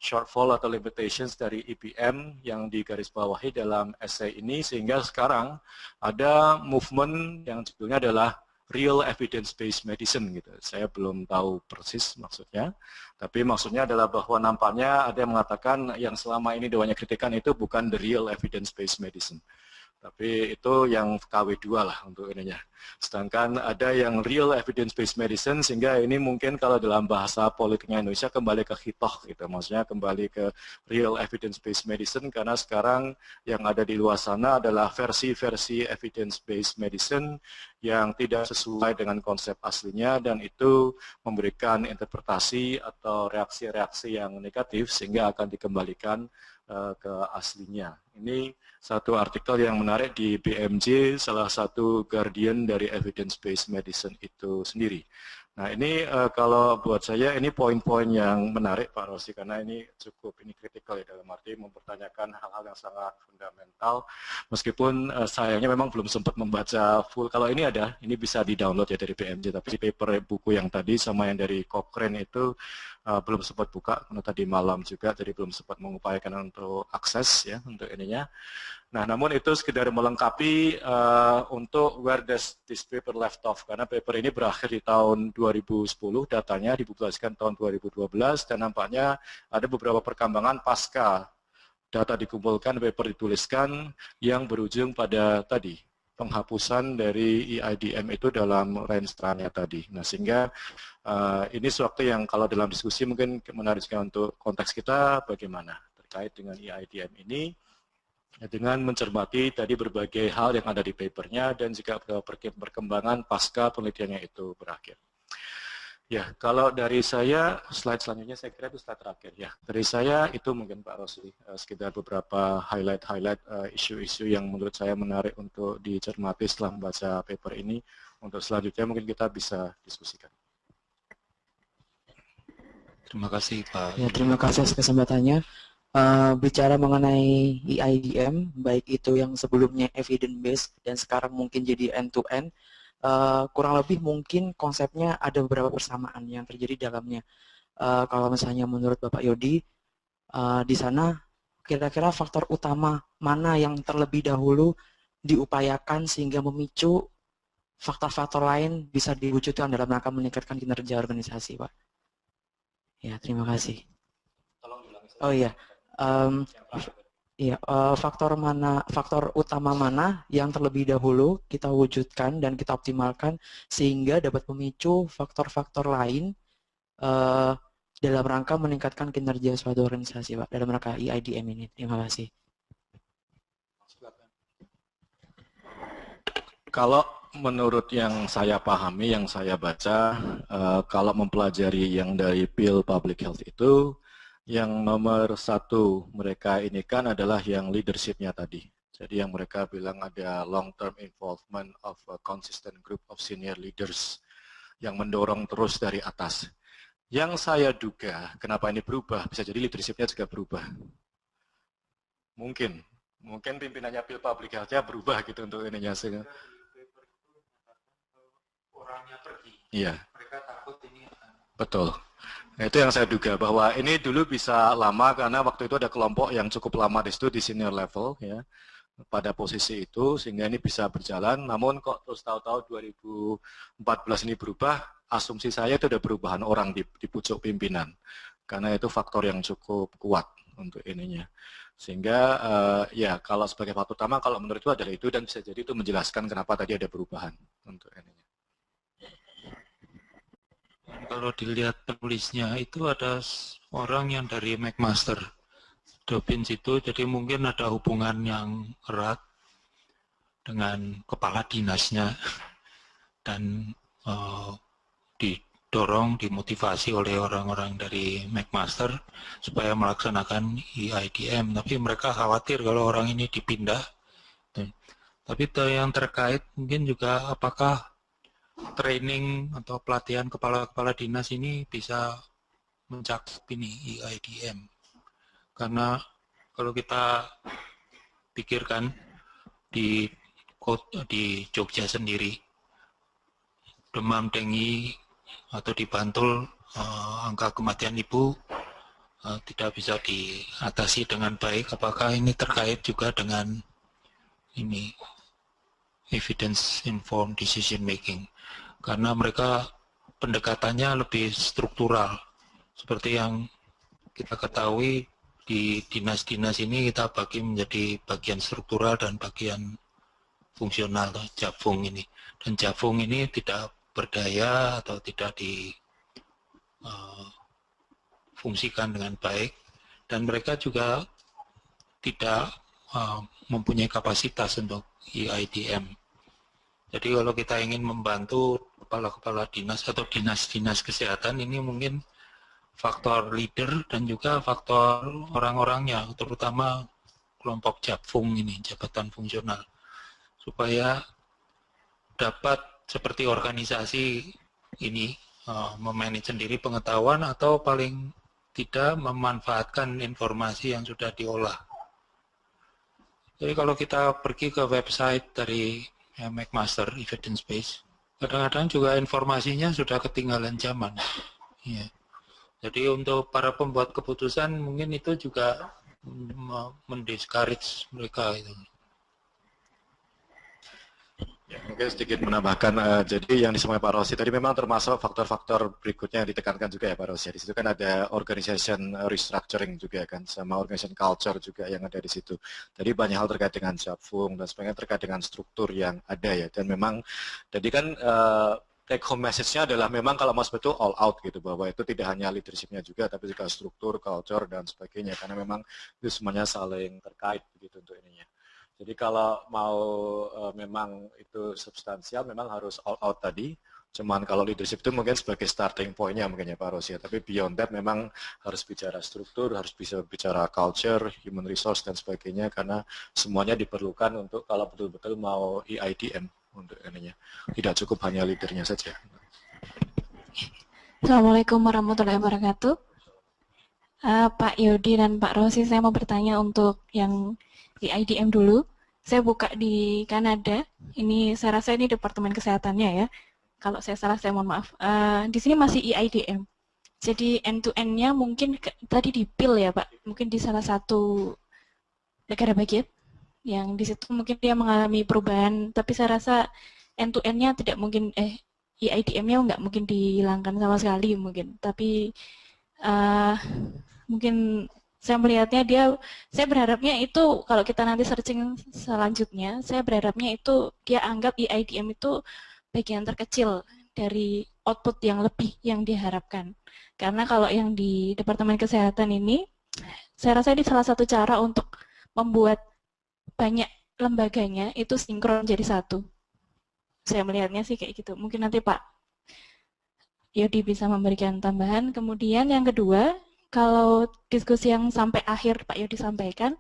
Speaker 2: shortfall atau limitations dari EPM yang digarisbawahi dalam essay ini, sehingga sekarang ada movement yang judulnya adalah real evidence-based medicine gitu. Saya belum tahu persis maksudnya, tapi maksudnya adalah bahwa nampaknya ada yang mengatakan yang selama ini banyak kritikan itu bukan the real evidence-based medicine. Tapi itu yang KW2 lah untuk ininya. Sedangkan ada yang real evidence-based medicine, sehingga ini mungkin kalau dalam bahasa politiknya Indonesia kembali ke hitoh gitu. Maksudnya kembali ke real evidence-based medicine, karena sekarang yang ada di luar sana adalah versi-versi evidence-based medicine yang tidak sesuai dengan konsep aslinya, dan itu memberikan interpretasi atau reaksi-reaksi yang negatif sehingga akan dikembalikan ke aslinya. Ini satu artikel yang menarik di BMJ, salah satu guardian dari evidence-based medicine itu sendiri. Nah ini kalau buat saya ini poin-poin yang menarik Pak Rossi, karena ini cukup kritikal ya, dalam arti mempertanyakan hal-hal yang sangat fundamental, meskipun sayangnya memang belum sempat membaca full. Kalau ini ada, ini bisa di-download ya dari BMJ, tapi paper buku yang tadi sama yang dari Cochrane itu belum sempat buka, karena tadi malam juga, jadi belum sempat mengupayakan untuk akses ya untuk ininya. Nah, namun itu sekedar melengkapi untuk where does this paper left off, karena paper ini berakhir di tahun 2010, datanya dipublikasikan tahun 2012, dan nampaknya ada beberapa perkembangan pasca data dikumpulkan, paper dituliskan, yang berujung pada tadi, penghapusan dari EIDM itu dalam range-nya tadi. Nah, sehingga ini suatu yang kalau dalam diskusi mungkin menarik juga untuk konteks kita bagaimana terkait dengan EIDM ini, dengan mencermati tadi berbagai hal yang ada di papernya dan juga perkembangan pasca penelitiannya itu berakhir. Ya, kalau dari saya, slide selanjutnya saya kira itu slide terakhir ya. Dari saya itu mungkin Pak Rosli, sekitar beberapa highlight isu-isu yang menurut saya menarik untuk dicermati setelah membaca paper ini. Untuk selanjutnya mungkin kita bisa diskusikan.
Speaker 1: Terima kasih Pak.
Speaker 3: Ya, terima kasih atas kesempatannya. Bicara mengenai EIDM, baik itu yang sebelumnya evidence based dan sekarang mungkin jadi end-to-end, kurang lebih mungkin konsepnya ada beberapa persamaan yang terjadi dalamnya. Kalau misalnya menurut Bapak Yodi, di sana kira-kira faktor utama mana yang terlebih dahulu diupayakan sehingga memicu faktor-faktor lain bisa diwujudkan dalam rangka meningkatkan kinerja organisasi, Pak? Ya, terima kasih. Oh iya. Faktor utama mana yang terlebih dahulu kita wujudkan dan kita optimalkan sehingga dapat memicu faktor-faktor lain dalam rangka meningkatkan kinerja suatu organisasi, Pak, dalam rangka EIDM ini. Terima kasih.
Speaker 2: Kalau menurut yang saya pahami, yang saya baca, kalau mempelajari yang dari Peel Public Health itu, yang nomor satu mereka ini kan adalah yang leadership-nya tadi. Jadi yang mereka bilang ada long-term involvement of a consistent group of senior leaders yang mendorong terus dari atas. Yang saya duga, kenapa ini berubah, bisa jadi leadership-nya juga berubah. Mungkin pimpinannya Peel Public Health-nya berubah gitu untuk ininya. Orangnya pergi. Iya. Mereka takut ini. Betul. Nah, itu yang saya duga, bahwa ini dulu bisa lama karena waktu itu ada kelompok yang cukup lama di situ di senior level ya pada posisi itu, sehingga ini bisa berjalan. Namun kok terus tahu-tahu 2014 ini berubah, asumsi saya itu ada perubahan orang di pucuk pimpinan, karena itu faktor yang cukup kuat untuk ininya. Sehingga ya kalau sebagai faktor utama, kalau menurut itu adalah itu, dan bisa jadi itu menjelaskan kenapa tadi ada perubahan untuk ininya.
Speaker 1: Kalau dilihat penulisnya itu ada orang yang dari McMaster Dobbins itu, jadi mungkin ada hubungan yang erat dengan kepala dinasnya dan didorong, dimotivasi oleh orang-orang dari McMaster supaya melaksanakan EIDM. Tapi mereka khawatir kalau orang ini dipindah. Tapi yang terkait mungkin juga apakah training atau pelatihan kepala-kepala dinas ini bisa mencakup ini EIDM. Karena kalau kita pikirkan di Jogja sendiri, demam dengue atau di Bantul angka kematian ibu tidak bisa diatasi dengan baik. Apakah ini terkait juga dengan ini evidence informed decision making? Karena mereka pendekatannya lebih struktural. Seperti yang kita ketahui di dinas-dinas ini kita bagi menjadi bagian struktural dan bagian fungsional, Japfung ini. Dan Japfung ini tidak berdaya atau tidak difungsikan dengan baik, dan mereka juga tidak mempunyai kapasitas untuk EIDM. Jadi kalau kita ingin membantu kepala-kepala dinas atau dinas-dinas kesehatan ini mungkin faktor leader dan juga faktor orang-orangnya, terutama kelompok Japfung ini, jabatan fungsional, supaya dapat seperti organisasi ini memanage sendiri pengetahuan atau paling tidak memanfaatkan informasi yang sudah diolah. Jadi kalau kita pergi ke website dari McMaster Evidence Base, kadang-kadang juga informasinya sudah ketinggalan zaman. Ya. Jadi untuk para pembuat keputusan mungkin itu juga mendiscourage mereka itu.
Speaker 2: Ya, mungkin sedikit menambahkan, jadi yang disampaikan Pak Rosi tadi memang termasuk faktor-faktor berikutnya yang ditekankan juga ya Pak Rosi. Di situ kan ada organization restructuring juga kan, sama organization culture juga yang ada di situ. Jadi banyak hal terkait dengan Japfung dan sebagainya terkait dengan struktur yang ada ya. Dan memang, jadi kan take home message-nya adalah memang kalau Mas betul all out gitu, bahwa itu tidak hanya leadership-nya juga, tapi juga struktur, culture dan sebagainya. Karena memang itu semuanya saling terkait begitu untuk ininya. Jadi kalau mau memang itu substansial, memang harus all out tadi. Cuman kalau leadership itu mungkin sebagai starting point-nya mungkin ya Pak Rosi. Tapi beyond that memang harus bicara struktur, harus bisa bicara culture, human resource dan sebagainya. Karena semuanya diperlukan untuk kalau betul-betul mau EIDM untuk ininya. Tidak cukup hanya leadernya saja.
Speaker 4: Assalamualaikum warahmatullahi wabarakatuh. Pak Yodi dan Pak Rosi, saya mau bertanya untuk yang di IDM dulu. Saya buka di Kanada, ini saya rasa ini Departemen Kesehatannya ya. Kalau saya salah, saya mohon maaf. Di sini masih EIDM. Jadi end-to-end-nya mungkin tadi di PIL ya Pak, mungkin di salah satu negara bagian, yang di situ mungkin dia mengalami perubahan, tapi saya rasa end-to-end-nya tidak mungkin, EIDM-nya nggak mungkin dihilangkan sama sekali mungkin, tapi mungkin saya melihatnya saya berharapnya itu kalau kita nanti searching selanjutnya, saya berharapnya itu dia anggap EIDM itu bagian terkecil dari output yang lebih yang diharapkan. Karena kalau yang di Departemen Kesehatan ini, saya rasa ini salah satu cara untuk membuat banyak lembaganya itu sinkron jadi satu. Saya melihatnya sih kayak gitu. Mungkin nanti Pak Yodi bisa memberikan tambahan. Kemudian yang kedua, kalau diskusi yang sampai akhir Pak Yodi sampaikan,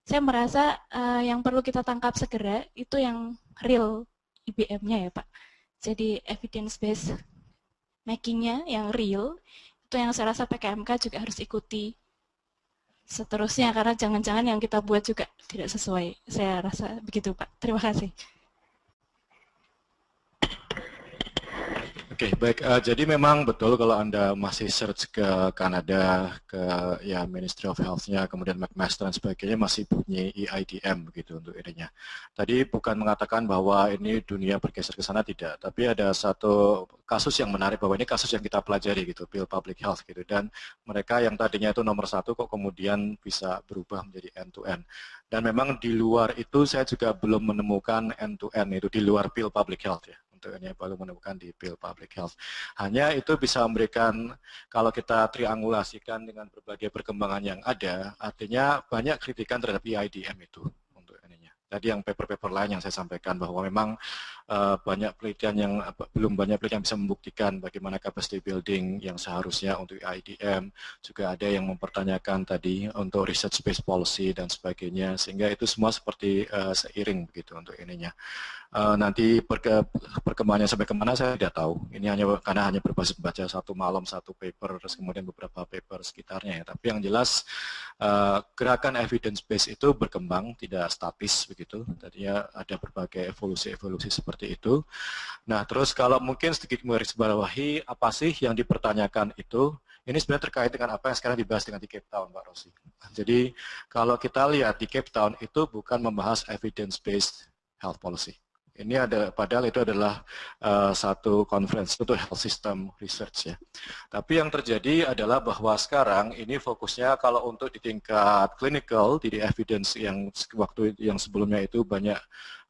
Speaker 4: saya merasa yang perlu kita tangkap segera itu yang real IBM-nya ya Pak. Jadi evidence based making-nya yang real, itu yang saya rasa PKMK juga harus ikuti seterusnya, karena jangan-jangan yang kita buat juga tidak sesuai. Saya rasa begitu Pak. Terima kasih.
Speaker 2: Oke, baik. Jadi memang betul kalau Anda masih search ke Kanada, ke ya Ministry of Health-nya, kemudian McMaster dan sebagainya masih bunyi EIDM begitu untuk ininya. Tadi bukan mengatakan bahwa ini dunia bergeser ke sana, tidak. Tapi ada satu kasus yang menarik bahwa ini kasus yang kita pelajari gitu, PIL Public Health gitu. Dan mereka yang tadinya itu nomor 1 kok kemudian bisa berubah menjadi end-to-end. Dan memang di luar itu saya juga belum menemukan end-to-end itu di luar PIL Public Health ya. Ini baru menemukan di PIL Public Health. Hanya itu bisa memberikan, kalau kita triangulasikan dengan berbagai perkembangan yang ada, artinya banyak kritikan terhadap EIDM itu untuk ininya. Tadi yang paper-paper lain yang saya sampaikan bahwa memang banyak penelitian yang belum banyak penelitian yang bisa membuktikan bagaimana capacity building yang seharusnya untuk EIDM. Juga ada yang mempertanyakan tadi untuk research based policy dan sebagainya, sehingga itu semua seperti seiring begitu untuk ininya. Nanti perkembangannya sampai kemana saya tidak tahu. Ini karena hanya berbasis baca satu malam satu paper, terus kemudian beberapa paper sekitarnya ya. Tapi yang jelas gerakan evidence base itu berkembang, tidak statis begitu. Tadinya ada berbagai evolusi-evolusi seperti itu. Nah, terus kalau mungkin sedikit menggarisbawahi apa sih yang dipertanyakan itu? Ini sebenarnya terkait dengan apa yang sekarang dibahas dengan di Cape Town, Pak Rosi. Jadi kalau kita lihat di Cape Town itu bukan membahas evidence-based health policy. Ini padahal itu adalah satu konferensi untuk health system research ya. Tapi yang terjadi adalah bahwa sekarang ini fokusnya kalau untuk di tingkat clinical, di evidence yang waktu yang sebelumnya itu banyak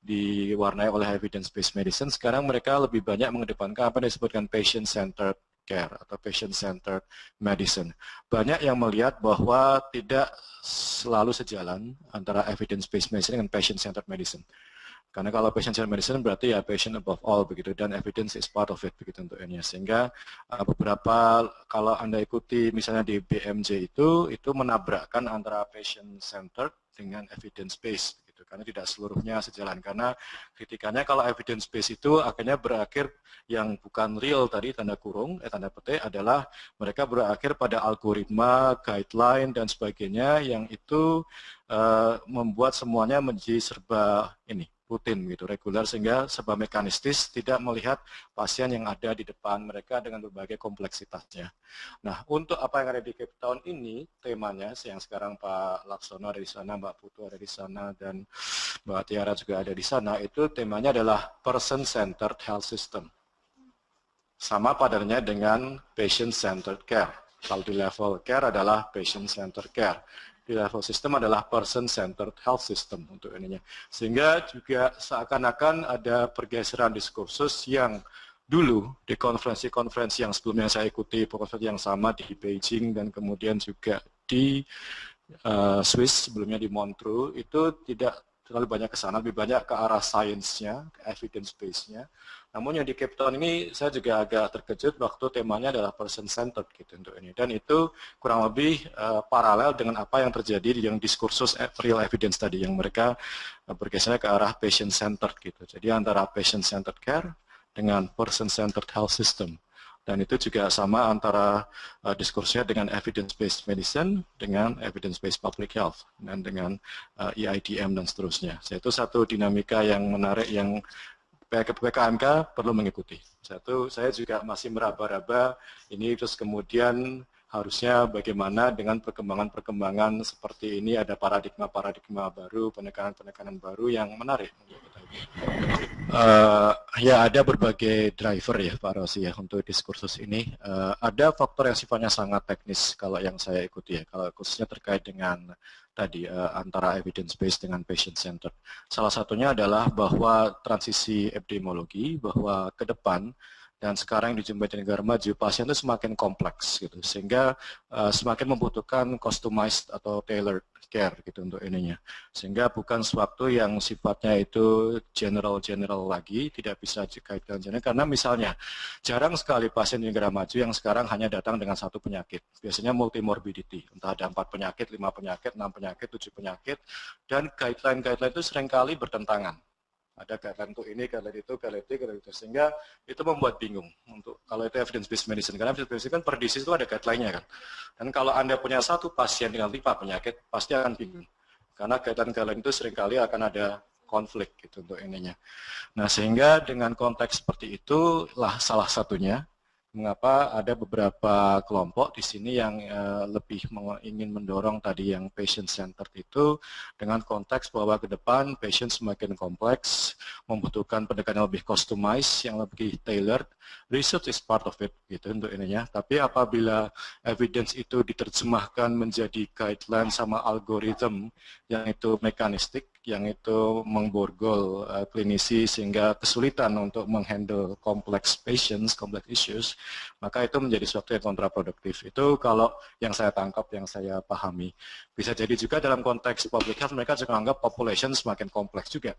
Speaker 2: diwarnai oleh evidence-based medicine, sekarang mereka lebih banyak mengedepankan apa yang disebutkan patient-centered care atau patient-centered medicine. Banyak yang melihat bahwa tidak selalu sejalan antara evidence-based medicine dengan patient-centered medicine. Karena kalau patient-centered medicine berarti ya patient above all begitu, dan evidence is part of it begitu untuk ini. Sehingga beberapa kalau Anda ikuti misalnya di BMJ itu menabrakkan antara patient-centered dengan evidence-based gitu. Karena tidak seluruhnya sejalan. Karena kritikannya kalau evidence-based itu akhirnya berakhir yang bukan real tadi tanda kurung, tanda petik adalah mereka berakhir pada algoritma, guideline dan sebagainya yang itu membuat semuanya menjadi serba ini rutin gitu, reguler, sehingga serba mekanistis, tidak melihat pasien yang ada di depan mereka dengan berbagai kompleksitasnya. Nah, untuk apa yang ada di Cape Town ini, temanya, yang sekarang Pak Laksono ada di sana, Mbak Putu ada di sana, dan Mbak Tiara juga ada di sana, itu temanya adalah person-centered health system. Sama padannya dengan patient-centered care. Kalau di level care adalah patient-centered care. Di level system adalah person-centered health system untuk ininya. Sehingga juga seakan-akan ada pergeseran diskursus yang dulu di konferensi-konferensi yang sebelumnya saya ikuti, konferensi yang sama di Beijing dan kemudian juga di Swiss, sebelumnya di Montreux, itu tidak terlalu banyak ke sana, lebih banyak ke arah sainsnya, ke evidence base-nya. Namun yang di Cape Town ini saya juga agak terkejut waktu temanya adalah person-centered gitu untuk ini. Dan itu kurang lebih paralel dengan apa yang terjadi di yang diskursus real evidence tadi, yang mereka bergeser ke arah patient-centered gitu. Jadi antara patient-centered care dengan person-centered health system. Dan itu juga sama antara diskursnya dengan evidence-based medicine, dengan evidence-based public health, dan dengan EIDM dan seterusnya. Itu satu dinamika yang menarik yang PKMK perlu mengikuti. Saya juga masih meraba-raba ini, terus kemudian harusnya bagaimana dengan perkembangan-perkembangan seperti ini, ada paradigma-paradigma baru, penekanan-penekanan baru yang menarik. Ya, ada berbagai driver ya Pak Rosi ya untuk diskursus ini. Ada faktor yang sifatnya sangat teknis kalau yang saya ikuti ya, kalau khususnya terkait dengan tadi antara evidence based dengan patient centered. Salah satunya adalah bahwa transisi epidemiologi, bahwa ke depan dan sekarang yang dijumpai di negara maju, pasien itu semakin kompleks gitu, sehingga semakin membutuhkan customized atau tailored care gitu untuk ininya, sehingga bukan suatu yang sifatnya itu general lagi, tidak bisa dikaitkan general, karena misalnya jarang sekali pasien di negara maju yang sekarang hanya datang dengan satu penyakit, biasanya multimorbidity, entah ada 4 penyakit, 5 penyakit, 6 penyakit, 7 penyakit, dan guideline itu seringkali bertentangan. Ada guideline untuk ini, guideline itu, sehingga itu membuat bingung untuk kalau itu evidence-based medicine. Karena evidence-based medicine kan per disease itu ada guideline-nya kan. Dan kalau Anda punya satu pasien dengan 5 penyakit, pasti akan bingung. Karena guideline itu seringkali akan ada konflik gitu untuk ininya. Nah, sehingga dengan konteks seperti itulah salah satunya mengapa ada beberapa kelompok di sini yang lebih ingin mendorong tadi yang patient-centered itu dengan konteks bahwa ke depan patient semakin kompleks, membutuhkan pendekatan yang lebih customized, yang lebih tailored. Research is part of it gitu untuk ininya. Tapi apabila evidence itu diterjemahkan menjadi guideline sama algoritma yang itu mekanistik, yang itu mengborgol klinisi sehingga kesulitan untuk menghandle complex patients, complex issues, maka itu menjadi sesuatu yang kontraproduktif. Itu kalau yang saya tangkap, yang saya pahami. Bisa jadi juga dalam konteks public health mereka juga menganggap population semakin kompleks juga.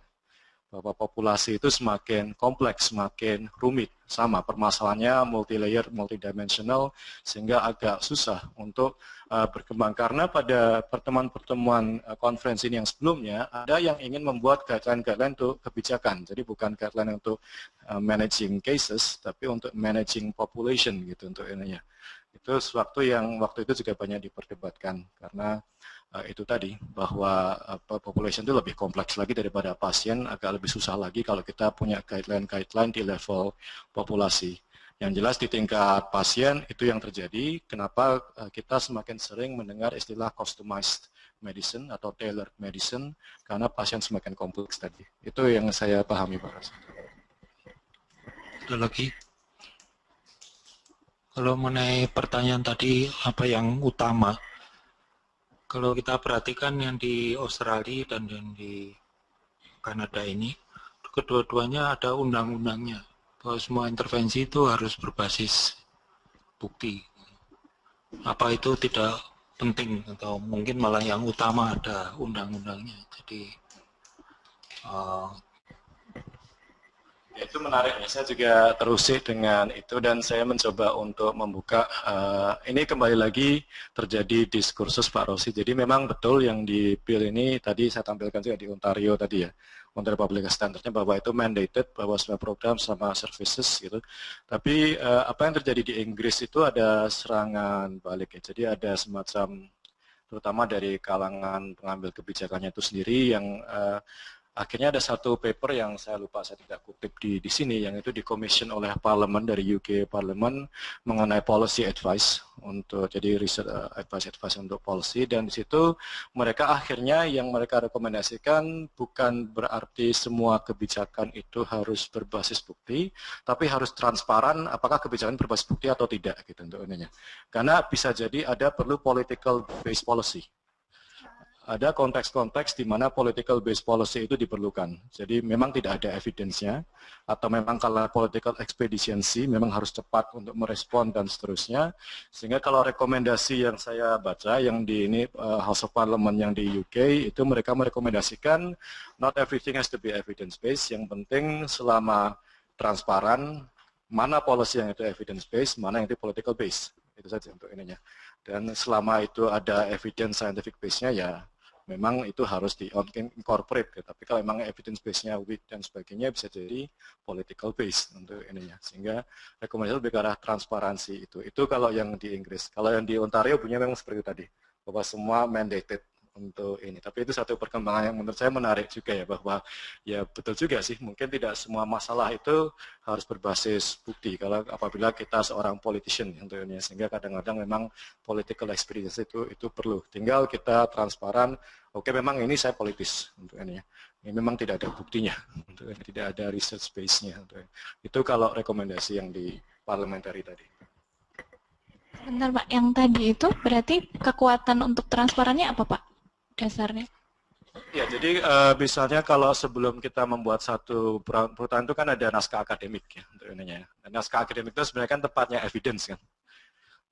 Speaker 2: Bahwa populasi itu semakin kompleks, semakin rumit. sama, permasalahannya multi-layer, multidimensional, sehingga agak susah untuk berkembang. Karena pada pertemuan-pertemuan konferensi ini yang sebelumnya, ada yang ingin membuat guideline-guideline untuk kebijakan. Jadi bukan guideline untuk managing cases, tapi untuk managing population gitu untuk ininya. Itu sesuatu yang waktu itu juga banyak diperdebatkan, karena itu tadi, bahwa population itu lebih kompleks lagi daripada pasien, agak lebih susah lagi kalau kita punya guideline-guideline di level populasi. Yang jelas di tingkat pasien itu yang terjadi, kenapa kita semakin sering mendengar istilah customized medicine atau tailored medicine, karena pasien semakin kompleks tadi. Itu yang saya pahami, Pak Ras.
Speaker 1: Ada lagi? Kalau mengenai pertanyaan tadi, apa yang utama? Kalau kita perhatikan yang di Australia dan yang di Kanada ini, kedua-duanya ada undang-undangnya. Bahwa semua intervensi itu harus berbasis bukti. Apa itu tidak penting atau mungkin malah yang utama ada undang-undangnya. Jadi
Speaker 2: itu menarik ya, saya juga terusik dengan itu dan saya mencoba untuk membuka, ini kembali lagi terjadi diskursus Pak Rossi, jadi memang betul yang di bill ini tadi saya tampilkan juga di Ontario tadi ya, Ontario Public Standardnya bahwa itu mandated, bahwa semua program sama services gitu, tapi apa yang terjadi di Inggris itu ada serangan balik ya, jadi ada semacam terutama dari kalangan pengambil kebijakannya itu sendiri yang akhirnya ada satu paper yang saya lupa, saya tidak kutip di sini, yang itu di-commission oleh Parlemen dari UK Parlemen mengenai policy advice untuk jadi research advice untuk policy, dan di situ mereka akhirnya yang mereka rekomendasikan bukan berarti semua kebijakan itu harus berbasis bukti, tapi harus transparan apakah kebijakan berbasis bukti atau tidak gitu untuk ininya. Karena bisa jadi ada perlu political based policy. Ada konteks-konteks di mana political based policy itu diperlukan. Jadi memang tidak ada evidence-nya, atau memang kalau political expediency memang harus cepat untuk merespon dan seterusnya. Sehingga kalau rekomendasi yang saya baca, yang di ini House of Parliament yang di UK, itu mereka merekomendasikan not everything has to be evidence based, yang penting selama transparan, mana policy yang itu evidence based, mana yang itu political based. Itu saja untuk ininya. Dan selama itu ada evidence scientific base-nya ya, memang itu harus di-incorporate, ya. Tapi kalau memang evidence base-nya weak dan sebagainya bisa jadi political base untuk ininya. Sehingga rekomendasi lebih ke arah transparansi itu. Itu kalau yang di Inggris. Kalau yang di Ontario bunyinya memang seperti itu tadi, bahwa semua mandated untuk ini. Tapi itu satu perkembangan yang menurut saya menarik juga ya, bahwa ya betul juga sih, mungkin tidak semua masalah itu harus berbasis bukti kalau apabila kita seorang politician untuk ini, sehingga kadang-kadang memang political experience itu perlu. Tinggal kita transparan, oke memang ini saya politis untuk ini ya. Ini memang tidak ada buktinya, untuk ini, tidak ada research base-nya. Itu kalau rekomendasi yang di parliamentary tadi.
Speaker 4: Bentar Pak, yang tadi itu berarti kekuatan untuk transparannya apa Pak? Dasarnya?
Speaker 2: Ya, jadi misalnya kalau sebelum kita membuat satu perusahaan itu kan ada naskah akademik ya untuk ininya. Dan naskah akademik itu sebenarnya kan tepatnya evidence kan.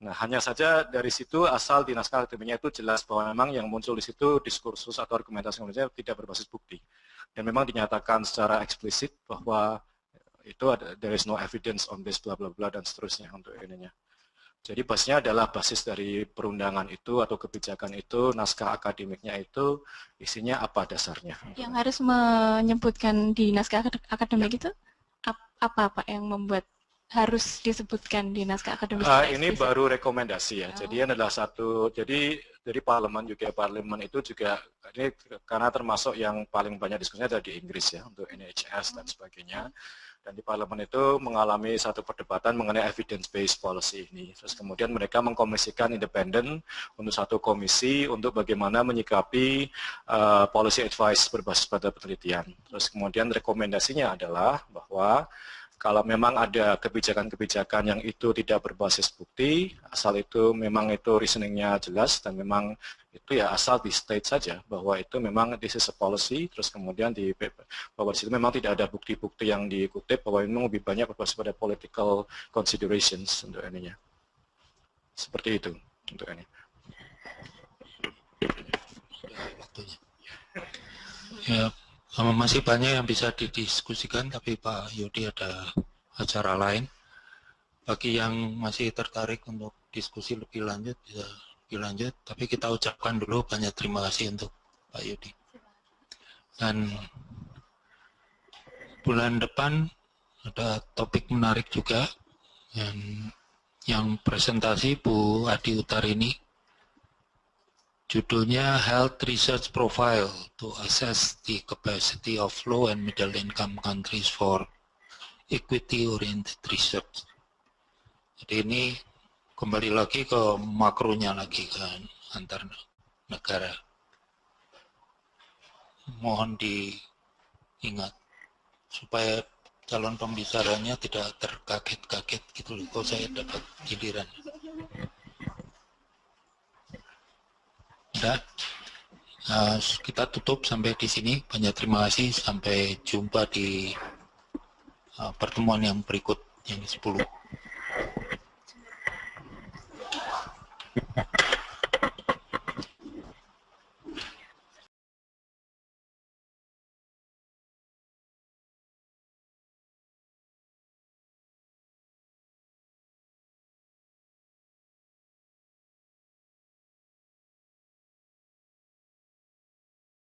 Speaker 2: Nah, hanya saja dari situ asal di naskah akademiknya itu jelas bahwa memang yang muncul di situ diskursus atau argumentasi yang tidak berbasis bukti. Dan memang dinyatakan secara eksplisit bahwa itu ada there is no evidence on this bla bla bla dan seterusnya untuk ininya. Jadi basisnya adalah basis dari perundangan itu atau kebijakan itu, naskah akademiknya itu isinya apa dasarnya.
Speaker 4: Yang harus menyebutkan di naskah akademik itu apa Pak yang membuat harus disebutkan di naskah akademik?
Speaker 2: Ini baru rekomendasi ya. Jadi adalah satu, jadi dari parlemen juga itu juga ini karena termasuk yang paling banyak diskusinya ada di Inggris ya untuk NHS dan sebagainya. Dan di parlemen itu mengalami satu perdebatan mengenai evidence-based policy ini. Terus kemudian mereka mengkomisikan independen untuk satu komisi untuk bagaimana menyikapi policy advice berbasis pada penelitian. Terus kemudian rekomendasinya adalah bahwa kalau memang ada kebijakan-kebijakan yang itu tidak berbasis bukti, asal itu memang itu reasoningnya jelas dan memang itu ya asal di state saja bahwa itu memang this is a policy, terus kemudian bahwa di situ memang tidak ada bukti-bukti yang dikutip bahwa memang lebih banyak berbasis pada political considerations untuk ininya. Seperti itu untuk ini.
Speaker 1: Ya, masih banyak yang bisa didiskusikan, tapi Pak Yudi ada acara lain. Bagi yang masih tertarik untuk diskusi lebih lanjut, bisa lebih lanjut. Tapi kita ucapkan dulu banyak terima kasih untuk Pak Yudi. Dan bulan depan ada topik menarik juga, yang presentasi Bu Adi Utarini. Judulnya Health Research Profile to Assess the Capacity of Low and Middle Income Countries for Equity-Oriented Research. Jadi ini kembali lagi ke makronya lagi kan, antar negara. Mohon diingat supaya calon pembicaranya tidak terkaget-kaget gitu loh, kok saya dapat giliran. Udah, kita tutup sampai di sini. Banyak terima kasih. Sampai jumpa di pertemuan yang berikut, yang ke-10.